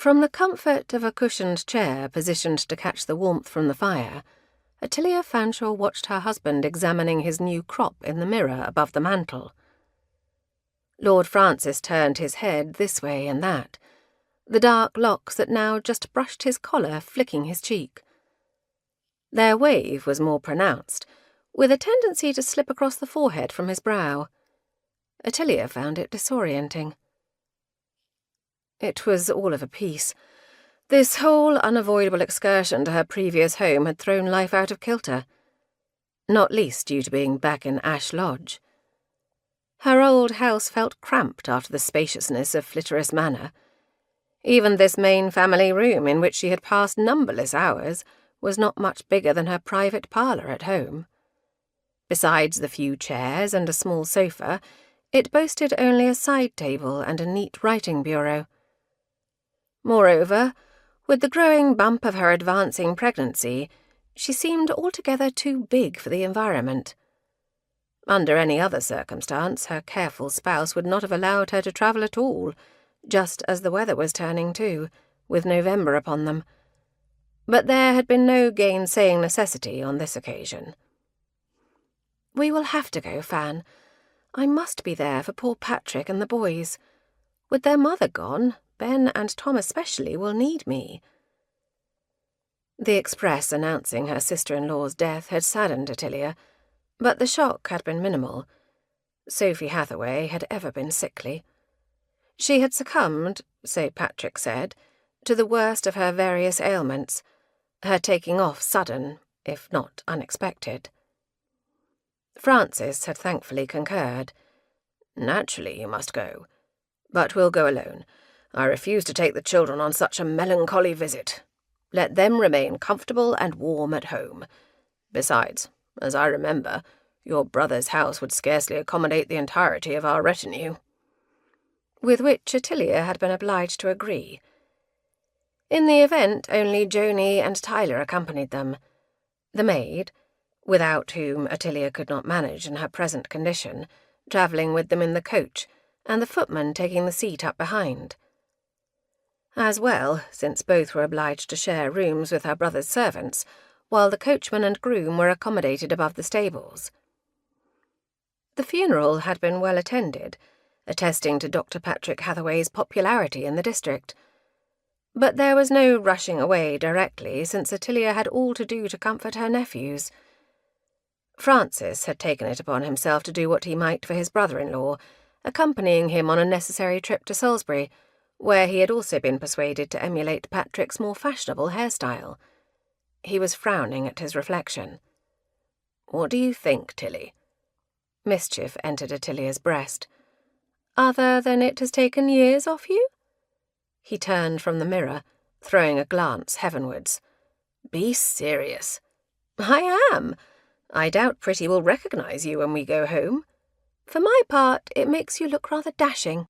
From the comfort of a cushioned chair positioned to catch the warmth from the fire, Ottilia Fanshawe watched her husband examining his new crop in the mirror above the mantel. Lord Francis turned his head this way and that, the dark locks that now just brushed his collar flicking his cheek. Their wave was more pronounced, with a tendency to slip across the forehead from his brow. Ottilia found it disorienting. It was all of a piece. This whole unavoidable excursion to her previous home had thrown life out of kilter, not least due to being back in Ash Lodge. Her old house felt cramped after the spaciousness of Flitterous Manor. Even this main family room, in which she had passed numberless hours, was not much bigger than her private parlour at home. Besides the few chairs and a small sofa, it boasted only a side table and a neat writing bureau. Moreover, with the growing bump of her advancing pregnancy, she seemed altogether too big for the environment. Under any other circumstance, her careful spouse would not have allowed her to travel at all, just as the weather was turning too, with November upon them. But there had been no gainsaying necessity on this occasion. "We will have to go, Fan. I must be there for poor Patrick and the boys. With their mother gone, Ben and Tom especially will need me." The express announcing her sister-in-law's death had saddened Ottilia, but the shock had been minimal. Sophie Hathaway had ever been sickly. She had succumbed, so Patrick said, to the worst of her various ailments, her taking off sudden, if not unexpected. Francis had thankfully concurred. "Naturally you must go. But we'll go alone. I refuse to take the children on such a melancholy visit. Let them remain comfortable and warm at home. Besides, as I remember, your brother's house would scarcely accommodate the entirety of our retinue." With which Ottilia had been obliged to agree. In the event, only Joni and Tyler accompanied them. The maid, without whom Ottilia could not manage in her present condition, travelling with them in the coach, and the footman taking the seat up behind. As well, since both were obliged to share rooms with her brother's servants, while the coachman and groom were accommodated above the stables. The funeral had been well attended, attesting to Dr. Patrick Hathaway's popularity in the district. But there was no rushing away directly, since Ottilia had all to do to comfort her nephews. Francis had taken it upon himself to do what he might for his brother-in-law, accompanying him on a necessary trip to Salisbury, where he had also been persuaded to emulate Patrick's more fashionable hairstyle. He was frowning at his reflection. "What do you think, Tilly?" Mischief entered Ottilia's breast. "Other than it has taken years off you?" He turned from the mirror, throwing a glance heavenwards. "Be serious." "I am. I doubt Pretty will recognise you when we go home. For my part, it makes you look rather dashing."